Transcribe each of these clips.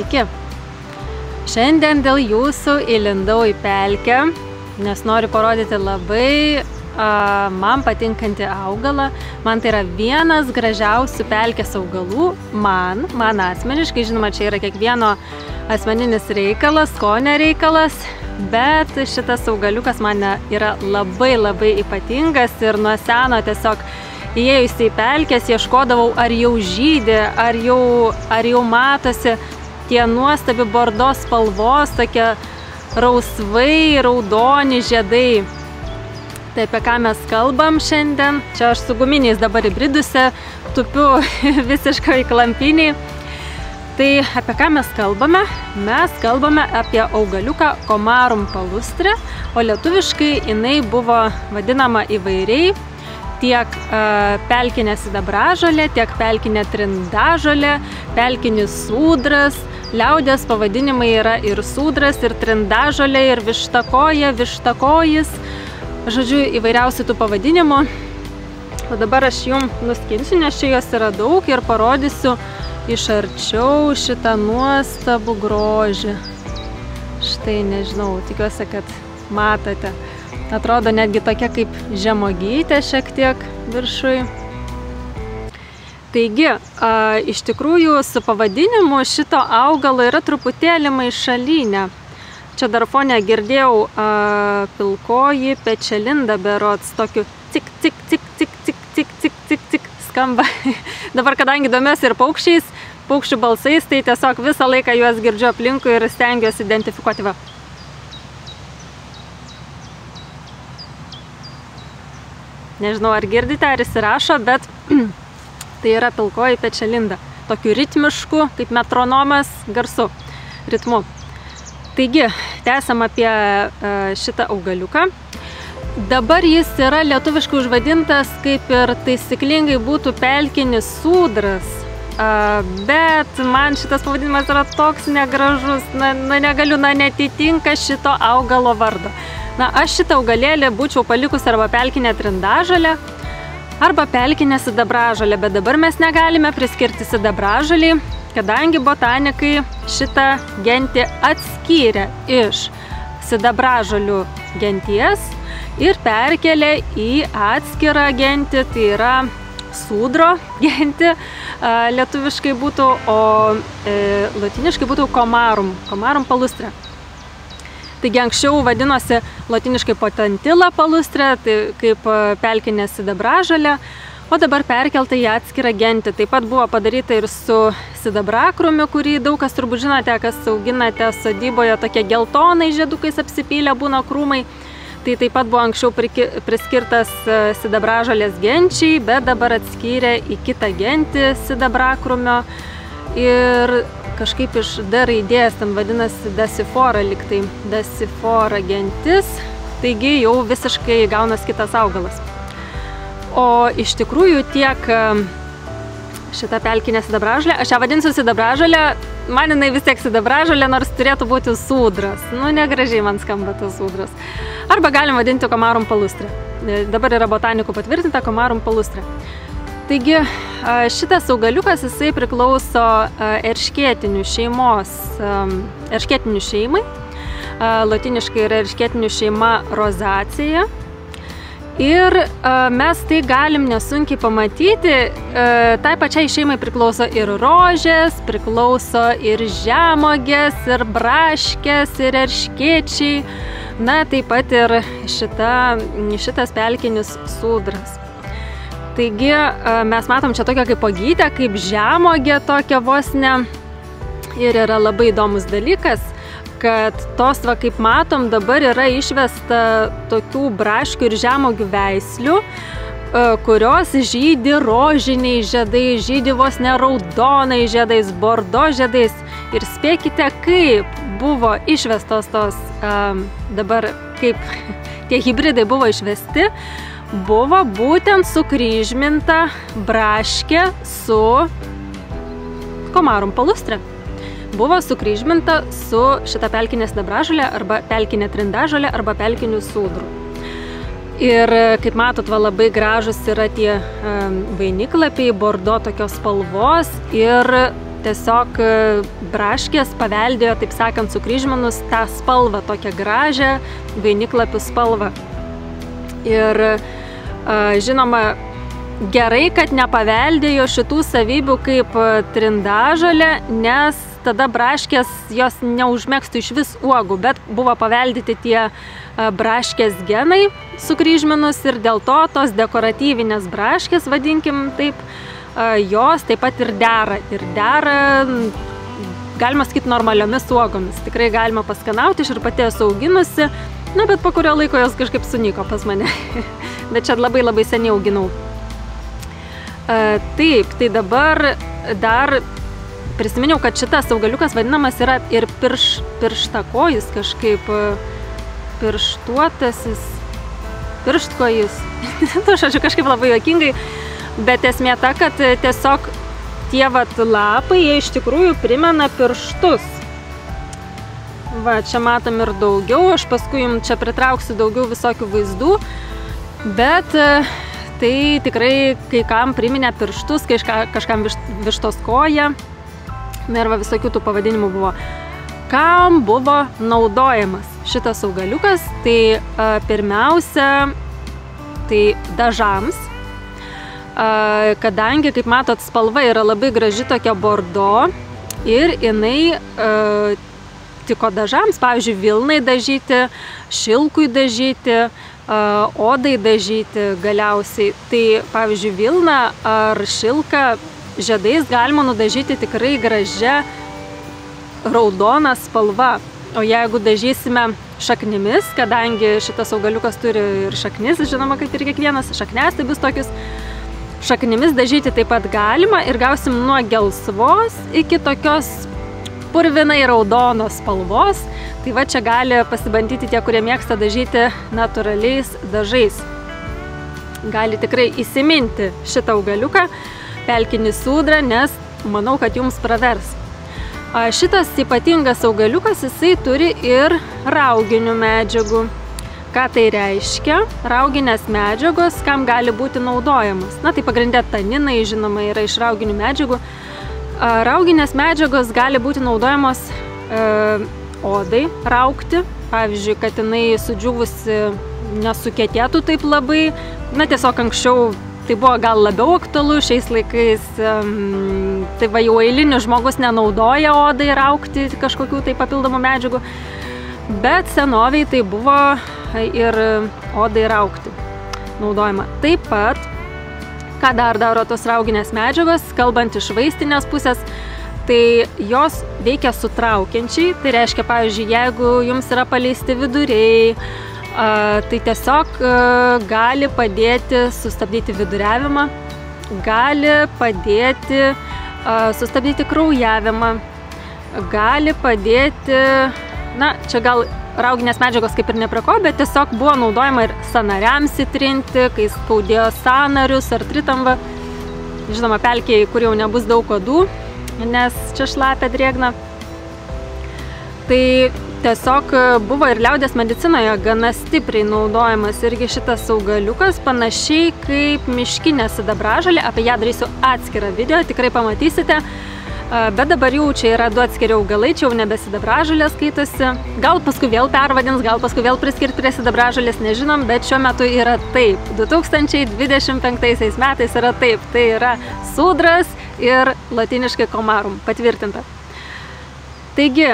Sveiki! Šiandien dėl jūsų įlindau į pelkę, nes noriu parodyti labai man patinkantį augalą. Man tai yra vienas gražiausių pelkės augalų. Man asmeniškai, žinoma, čia yra kiekvieno asmeninis reikalas, skonio reikalas, bet šitas augaliukas man yra labai ypatingas ir nuo seno tiesiog įėjusi į pelkės ieškodavau, ar jau žydi, ar jau matosi tie nuostabi bordo spalvos, tokie rausvai, raudoni žiedai. Tai apie ką mes kalbam šiandien? Čia aš su guminiais dabar įbridusi, tupiu visiškai klampiniai. Tai apie ką mes kalbame? Mes kalbame apie augaliuką Comarum palustre, o lietuviškai jinai buvo vadinama įvairiai. Tiek pelkinė sidabražolė, tiek pelkinė trindažolė, pelkinis sūdras. Liaudies pavadinimai yra ir sūdras, ir trindažolė, ir vištakoja, vištakojis. Žodžiu, įvairiausių tų pavadinimų. O dabar aš jums nuskinsiu, nes čia jos yra daug ir parodysiu iš arčiau šitą nuostabų grožį. Štai, nežinau, tikiuosi, kad matote. Atrodo netgi tokia kaip žemuogytė šiek tiek viršui. Taigi, iš tikrųjų su pavadinimu šito augalo yra truputėlį maišalynė. Čia dar fone girdėjau pilkoji pečialinda berods, tokiu cik, cik, cik, cik, cik, cik, cik, cik, cik skamba. Dabar, kadangi domiuosi ir paukščiais, paukščių balsais, tai tiesiog visą laiką juos girdžiu aplinkui ir stengiuosi identifikuoti. Va. Nežinau, ar girdite, ar įsirašo, bet tai yra pilkoji pečialinda. Tokiu ritmišku, kaip metronomas, garsu, ritmu. Taigi, tęsiam apie šitą augaliuką. Dabar jis yra lietuviškai užvadintas, kaip ir taisyklingai būtų pelkinis sūdras. Bet man šitas pavadinimas yra toks negražus, negaliu, netitinka šito augalo vardo. Aš šitą augalėlį būčiau palikus arba pelkinę trindažolę, arba pelkinę sidabražolę, bet dabar mes negalime priskirti sidabražolį, kadangi botanikai šitą gentį atskyrė iš sidabražolių genties ir perkelė į atskirą gentį, tai yra sūdro gentį, lietuviškai būtų, o latiniškai būtų Comarum palustre. Taigi anksčiau vadinosi latiniškai Potentilla palustre, tai kaip pelkinė sidabražolė, o dabar perkelta į atskirą gentį. Taip pat buvo padaryta ir su sidabrakrumiu, kurį daug kas turbūt žinote, kas auginate sodyboje, tokie geltonai žiedukais apsipylę būna krūmai. Tai taip pat buvo anksčiau priskirtas sidabražolės genčiai, bet dabar atskyrė į kitą gentį sidabrakrumio ir kažkaip iš D raidės, ten vadinasi Dasyphora liktai, Dasyphora gentis, taigi jau visiškai gaunas kitas augalas. O iš tikrųjų tiek šita pelkinė sidabražolė, aš ją vadinsiu sidabražolė, man jinai vis tiek sidabražolė, nors turėtų būti sūdras. Negražiai man skamba tas sūdras. Arba galim vadinti Comarum palustre. Dabar yra botanikų patvirtinta Comarum palustre. Taigi šitas augaliukas jisai priklauso erškėtinių šeimai. Latiniškai yra erškėtinių šeima Rosaceae. Ir mes tai galim nesunkiai pamatyti. Tai pačiai šeimai priklauso ir rožės, priklauso ir žemuogės, ir braškės, ir erškėčiai. Taip pat ir šitas pelkinis sūdras. Taigi mes matom čia tokią kaip uogytę, kaip žemuogė tokia vos ne. Ir yra labai įdomus dalykas, kad tos, kaip matom, dabar yra išvesta tokių braškių ir žemuogių veislių, kurios žydi rožiniai žiedai, žydi vos ne raudonai žiedais, bordo žiedais. Ir spėkite, kaip buvo išvestos tos, dabar kaip tie hibridai buvo išvesti, buvo būtent sukryžminta braškė su Comarum palustre. Buvo sukryžminta su šita pelkinė sidabražolė arba pelkinė trindažolė arba pelkiniu sūdru. Ir kaip matot, labai gražus yra tie vainiklapiai, bordo tokios spalvos ir tiesiog braškės paveldėjo, taip sakant, sukryžminus tą spalvą, tokią gražią vainiklapių spalvą. Ir žinoma, gerai, kad nepaveldėjo šitų savybių kaip trindažolė, nes tada braškės jos neužmėgstų iš vis uogų, bet buvo paveldyti tie braškės genai sukryžminus ir dėl to tos dekoratyvinės braškės, vadinkim taip, jos taip pat ir dera. Ir dera, galima sakyti, normaliomis uogomis. Tikrai galima paskanauti, aš ir pati esu auginusi, na, bet po kurio laiko jos kažkaip sunyko pas mane. Bet čia labai seniai auginau. Taip, tai dabar dar prisiminiau, kad šitas augaliukas vadinamas yra ir pirštakojis, kažkaip pirštuotasis, pirštkojis. Žodžiu, kažkaip labai juokingai, bet esmė ta, kad tiesiog tie lapai, jie iš tikrųjų primena pirštus. Va, čia matom ir daugiau, aš paskui jums čia pritrauksiu daugiau visokių vaizdų, bet tai tikrai kai kam priminė pirštus, kažkam vištos koja. Na ir visokių tų pavadinimų buvo. Kam buvo naudojamas šitas augaliukas? Tai pirmiausia, tai dažams, kadangi, kaip matot, spalva yra labai graži tokia bordo ir jinai tiko dažams, pavyzdžiui, vilnai dažyti, šilkui dažyti, odai dažyti galiausiai. Tai, pavyzdžiui, vilną ar šilką žiedais galima nudažyti tikrai gražia raudona spalva. O jeigu dažysime šaknimis, kadangi šitas augaliukas turi ir šaknis, žinoma, kaip ir kiekvienas šakniastiebius tokius, šaknimis dažyti taip pat galima ir gausim nuo gelsvos iki tokios purvinai raudonos spalvos. Tai va, čia gali pasibandyti tie, kurie mėgsta dažyti natūraliais dažais. Gali tikrai įsiminti šitą augaliuką, pelkinį sūdrą, nes manau, kad jums pravers. Šitas ypatingas augaliukas, jisai turi ir rauginių medžiagų. Ką tai reiškia? Rauginės medžiagos, kam gali būti naudojamas? Na, tai pagrindė taninai, žinoma, yra iš rauginių medžiagų. Rauginės medžiagos gali būti naudojamos odai raugti. Pavyzdžiui, kad jinai sudžiūvusi nesukietėtų taip labai. Na, tiesiog anksčiau tai buvo gal labiau aktualu, šiais laikais tai va, jau eilinis žmogus nenaudoja odai raugti kažkokių tai papildomų medžiagų, bet senoviai tai buvo ir odai raugti naudojama. Taip pat, ką dar daro tos rauginės medžiagos, kalbant iš vaistinės pusės, tai jos veikia sutraukiančiai, tai reiškia, pavyzdžiui, jeigu jums yra paleisti viduriai, tai tiesiog gali padėti sustabdyti viduriavimą, gali padėti sustabdyti kraujavimą, gali padėti, na, čia gal rauginės medžiagos kaip ir ne prie ko, bet tiesiog buvo naudojama ir sąnariams įtrinti, kai skaudėjo sąnarius ar tritamvą. Žinoma, pelkėje, kur jau nebus daug odų, nes čia šlapia drėgna. Tai tiesiog buvo ir liaudies medicinoje gana stipriai naudojamas irgi šitas augaliukas, panašiai kaip miškinė sidabražolė. Apie ją darysiu atskirą video, tikrai pamatysite. Bet dabar jau čia yra du atskiri augalai, čia jau nebe sidabražolė skaitosi. Gal paskui vėl pervadins, gal paskui vėl priskirti prie sidabražolės, nežinom, bet šiuo metu yra taip. 2025 metais yra taip. Tai yra sūdras ir latiniškai komarum, patvirtinta. Taigi,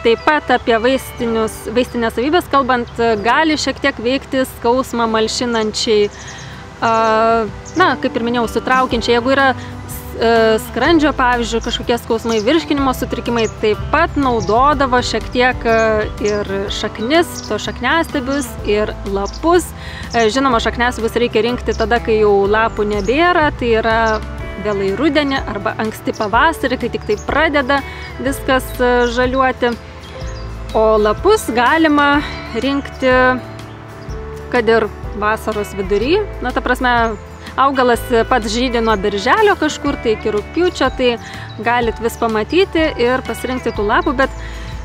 taip pat apie vaistinės savybės kalbant, gali šiek tiek veikti skausmą malšinančiai, na, kaip ir minėjau, sutraukiančiai. Jeigu yra skrandžio, pavyzdžiui, kažkokie skausmai, virškinimo sutrikimai, taip pat naudodavo šiek tiek ir šaknis, to šakniastiebius ir lapus. Žinoma, šakniastiebius reikia rinkti tada, kai jau lapų nebėra, tai yra vėlai rudenį arba anksti pavasarį, kai tik tai pradeda viskas žaliuoti. O lapus galima rinkti, kad ir vasaros vidury. Na, ta prasme, augalas pats žydi nuo birželio kažkur, tai iki rugpjūčio, tai galit vis pamatyti ir pasirinkti tų lapų, bet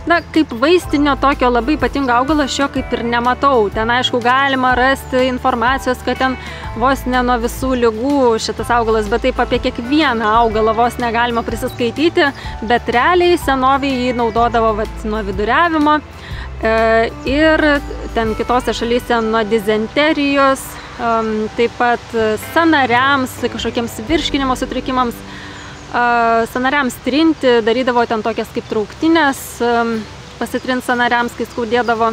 Na, kaip vaistinio tokio labai ypatingo augalo aš jo kaip ir nematau. Ten, aišku, galima rasti informacijos, kad ten vos ne nuo visų ligų šitas augalas, bet taip apie kiekvieną augalą vos negalima prisiskaityti, bet realiai senoviai jį naudodavo nuo viduriavimo ir ten kitose šalyse nuo dizenterijos, taip pat sąnariams, kažkokiems virškinimo sutrikimams, sąnariams trinti, darydavo ten tokias kaip trauktinės, pasitrint sąnariams, kai skaudėdavo.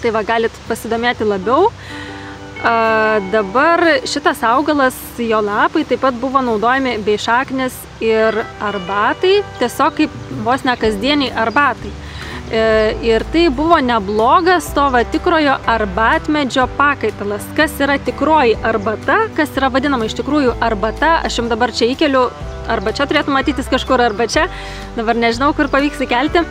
Tai va, galit pasidomėti labiau. Dabar šitas augalas, jo lapai taip pat buvo naudojami bei šaknis ir arbatai, tiesiog kaip vos ne kasdieniai arbatai. Ir tai buvo neblogas to tikrojo arbatmedžio pakaitalas. Kas yra tikroji arbata, kas yra vadinama iš tikrųjų arbata, aš jums dabar čia įkeliu, arba čia turėtų matytis kažkur, arba čia, dabar nežinau, kur pavyks įkelti.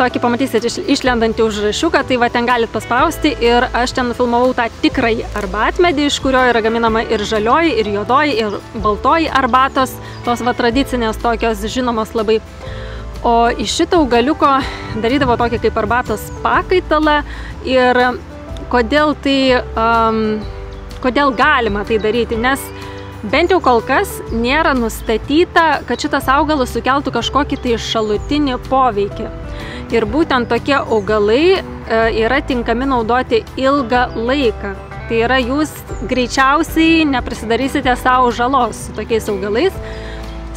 Tokį pamatysit išlendantį užrašiuką, tai va ten galit paspausti ir aš ten nufilmavau tą tikrąjį arbatmedį, iš kurio yra gaminama ir žalioji, ir juodoji, ir baltoji arbatos, tos va tradicinės tokios žinomos labai. O iš šito augaliuko darydavo tokį kaip arbatos pakaitalą ir kodėl galima tai daryti, nes bent jau kol kas nėra nustatyta, kad šitas augalas sukeltų kažkokį tai šalutinį poveikį. Ir būtent tokie augalai yra tinkami naudoti ilgą laiką. Tai yra, jūs greičiausiai neprisidarysite savo žalos su tokiais augalais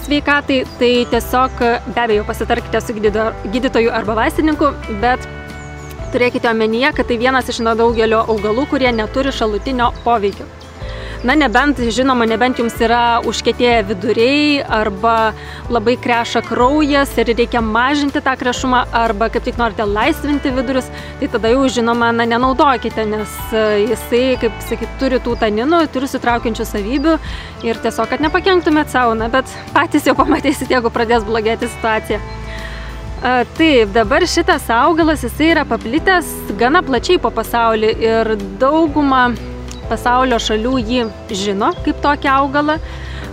sveikatai, tai tiesiog be abejo pasitarkite su gydytoju arba vaistininku, bet turėkite omenyje, kad tai vienas iš nedaugelio augalų, kurie neturi šalutinio poveikio. Na, nebent jums yra užkietėję viduriai arba labai kreša kraujas ir reikia mažinti tą krešumą arba kaip tik norite laisvinti vidurius, tai tada jau žinoma, nenaudokite, nes jisai, kaip sakyt, turi tų taninų, turi sutraukiančių savybių ir tiesiog, kad nepakenktumėt savo, bet patys jau pamatysite, jeigu pradės blogėti situacija. Taip, dabar šitas augalas, jisai yra paplitęs gana plačiai po pasaulį ir dauguma pasaulio šalių jį žino kaip tokį augalą.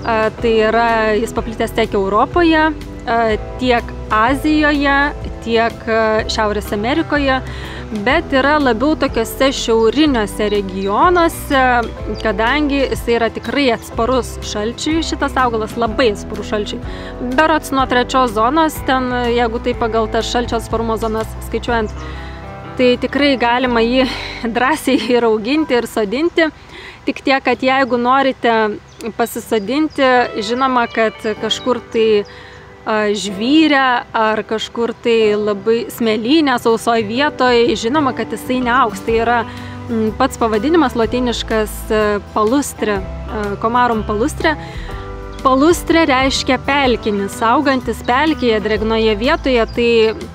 Tai yra, jis paplitęs tiek Europoje, tiek Azijoje, tiek Šiaurės Amerikoje, bet yra labiau tokiuose šiauriniuose regionuose, kadangi jisai yra tikrai atsparus šalčiui, šitas augalas labai atsparus šalčiui. Berods nuo 3 zonos, ten, jeigu tai pagal tas šalčio atsparumo zonas skaičiuojant, tai tikrai galima jį drąsiai ir auginti ir sodinti. Tik tiek, kad jeigu norite pasisodinti, žinoma, kad kažkur tai žvyrę ar kažkur tai labai smėlynę sausoj vietoje, žinoma, kad jisai neaugs. Tai yra pats pavadinimas lotyniškas palustre, comarum palustre. Palustre reiškia pelkinis, augantis pelkėje, drėgnoje vietoje,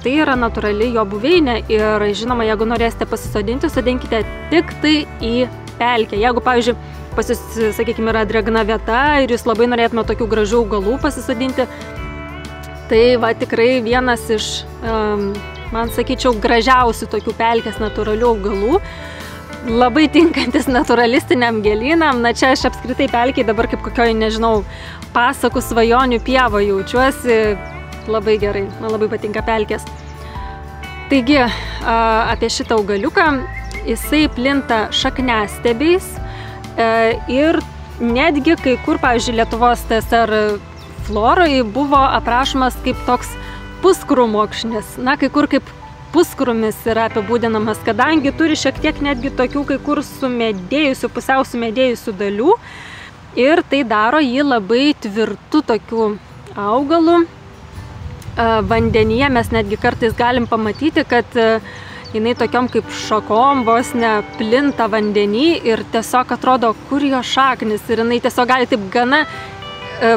tai yra natūrali jo buveinė ir žinoma, jeigu norėsite pasisodinti, sodinkite tik tai į pelkę. Jeigu, pavyzdžiui, pas jūs, sakykime, yra drėgna vieta ir jūs labai norėtume tokių gražių augalų pasisodinti, tai va tikrai vienas iš, man sakyčiau, gražiausių tokių pelkės natūralių augalų. Labai tinkantis natūralistiniam gėlynam. Na, čia aš apskritai pelkiai dabar kaip kokioj, nežinau, pasakų svajonių pievo jaučiuosi labai gerai. Man labai patinka pelkės. Taigi, apie šitą augaliuką, jisai plinta šakniastiebiais ir netgi kai kur, pavyzdžiui, Lietuvos TSR floroj buvo aprašomas kaip toks puskrūmokšnis. Na, kai kur kaip puskrumis yra apibūdinamas, kadangi turi šiek tiek netgi tokių kai kur sumedėjusių, pusiau sumedėjusių dalių ir tai daro jį labai tvirtų tokių augalų. Vandenyje mes netgi kartais galim pamatyti, kad jinai tokiom kaip šakom vos neplinta vandenį ir tiesiog atrodo, kur jo šaknis ir jinai tiesiog gali taip gana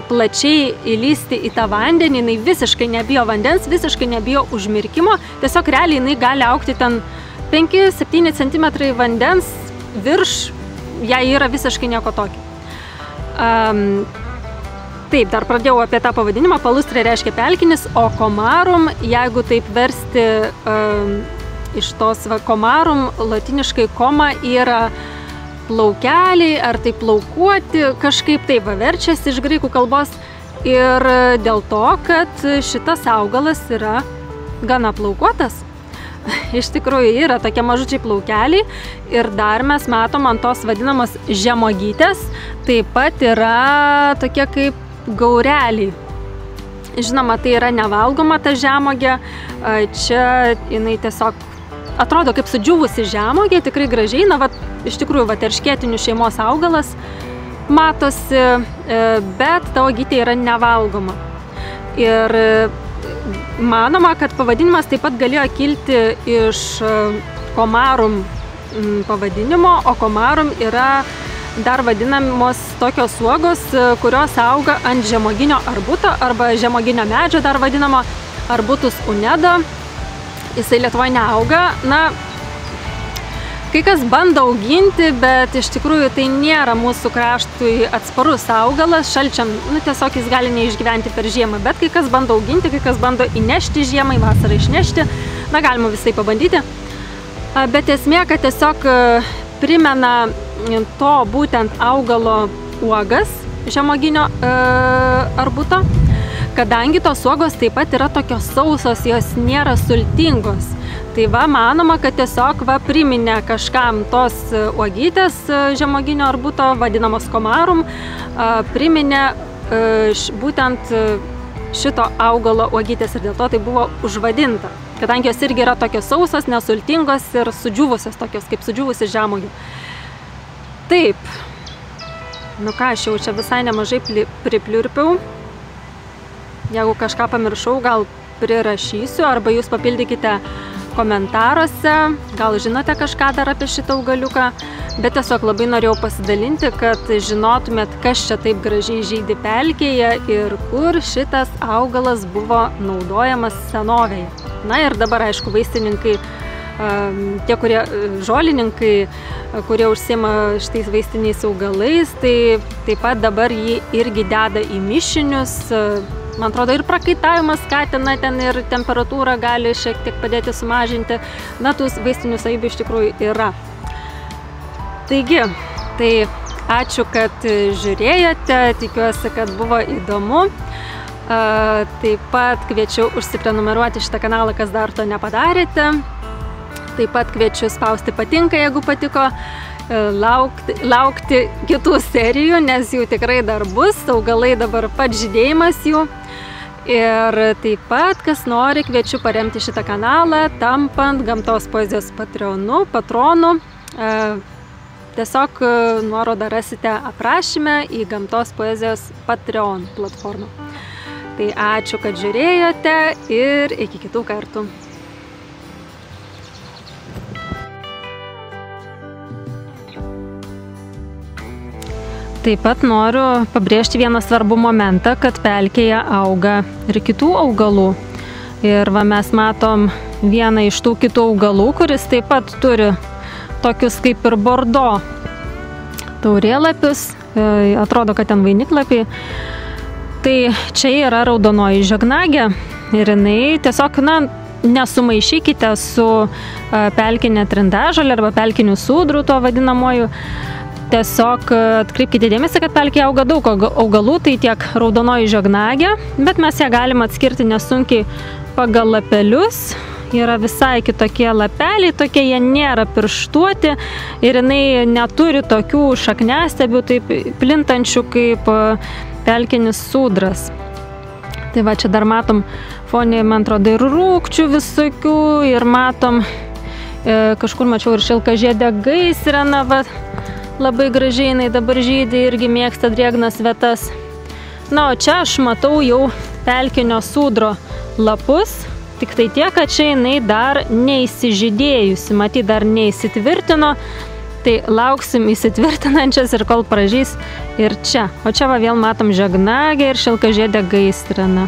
plačiai įlysti į tą vandenį, jinai visiškai nebijo vandens, visiškai nebijo užmirkimo, tiesiog realiai jinai gali augti ten 5-7 cm vandens virš, jai yra visiškai nieko tokio. Taip, dar pradėjau apie tą pavadinimą, palustre reiškia pelkinis, o comarum, jeigu taip versti iš tos comarum, latiniškai coma yra plaukeliai, ar tai plaukuoti, kažkaip taip verčiasi iš graikų kalbos ir dėl to, kad šitas augalas yra gana plaukuotas. Iš tikrųjų yra tokie mažučiai plaukeliai ir dar mes matom ant tos vadinamos žemuogytės, taip pat yra tokie kaip gaureliai. Žinoma, tai yra nevalgoma ta žemuogė, čia jinai tiesiog atrodo kaip sudžiūvusi žemuogė, tikrai gražiai, na, va, iš tikrųjų, va, erškėtinių šeimos augalas matosi, bet ta uogytė yra nevalgoma. Ir manoma, kad pavadinimas taip pat galėjo kilti iš komarum pavadinimo, o komarum yra dar vadinamos tokios uogos, kurios auga ant žemuoginio arbuto arba žemuoginio medžio, dar vadinamo arbutus unedo. Jisai Lietuvoje neauga. Na, kai kas bando auginti, bet iš tikrųjų tai nėra mūsų kraštui atsparus augalas, šalčiam, nu, tiesiog jis gali neišgyventi per žiemą, bet kai kas bando auginti, kai kas bando įnešti žiemai, vasarą išnešti, na, galima visai pabandyti. Bet esmė, kad tiesiog primena to būtent augalo uogas, žemuoginio arbuto, kadangi tos uogos taip pat yra tokios sausos, jos nėra sultingos. Tai va, manoma, kad tiesiog va, priminė kažkam tos uogytės žemuoginio arbuto, vadinamos komarum, priminė būtent šito augalo uogytės ir dėl to tai buvo užvadinta. Kadangi jos irgi yra tokios sausos, nesultingos ir sudžiūvusios, tokios kaip sudžiūvusi žemuogė. Taip, nu ką, aš jau čia visai nemažai pripliurpiau. Jeigu kažką pamiršau, gal prirašysiu arba jūs papildykite komentaruose, gal žinote kažką dar apie šitą augaliuką, bet tiesiog labai norėjau pasidalinti, kad žinotumėt, kas čia taip gražiai žydi pelkėje ir kur šitas augalas buvo naudojamas senovėje. Na ir dabar, aišku, vaistininkai, tie, kurie žolininkai, kurie užsiima šitais vaistiniais augalais, tai taip pat dabar jį irgi deda į mišinius. Man atrodo, ir prakaitavimas skatina ten ir temperatūrą gali šiek tiek padėti sumažinti. Na, tų vaistinių savybių iš tikrųjų yra. Taigi, tai ačiū, kad žiūrėjote, tikiuosi, kad buvo įdomu. Taip pat kviečiu užsiprenumeruoti šitą kanalą, kas dar to nepadarėte. Taip pat kviečiu spausti patinka, jeigu patiko. Laukti kitų serijų, nes jų tikrai dar bus. Augalai dabar pats žydėjimas jų. Ir taip pat, kas nori, kviečiu paremti šitą kanalą, tampant Gamtos poezijos patronu. Tiesiog nuorodą rasite aprašyme į Gamtos poezijos Patreon platformą. Tai ačiū, kad žiūrėjote ir iki kitų kartų. Taip pat noriu pabrėžti vieną svarbų momentą, kad pelkėje auga ir kitų augalų. Ir va, mes matom vieną iš tų kitų augalų, kuris taip pat turi tokius kaip ir bordo taurėlapius, atrodo, kad ten vainiklapiai. Tai čia yra raudonoji žegnagė ir jinai tiesiog, na, nesumaišykite su pelkinė trindažolė arba pelkinių sūdrų, tuo vadinamoju. Tiesiog atkreipkite dėmesį, kad pelkėje auga daug augalų, tai tiek raudonoji žegnagė, bet mes ją galime atskirti nesunkiai pagal lapelius. Yra visai kitokie lapeliai, tokie jie nėra pirštuoti ir jinai neturi tokių šakniastiebių, taip plintančių kaip pelkinis sūdras. Tai va, čia dar matom fonė, man atrodo, ir rūgčių visokių ir matom, kažkur mačiau ir šilkažiedė gaisrena, va, labai gražiai jinai dabar žydi, irgi mėgsta drėgnas vietas. Na, o čia aš matau jau pelkinio sūdro lapus, tik tai tiek, kad čia jinai dar neįsižydėjusi, matyt, dar neįsitvirtino, tai lauksim įsitvirtinančias ir kol pražys ir čia. O čia va vėl matom žegnagę ir šilkažiedę gaisreną.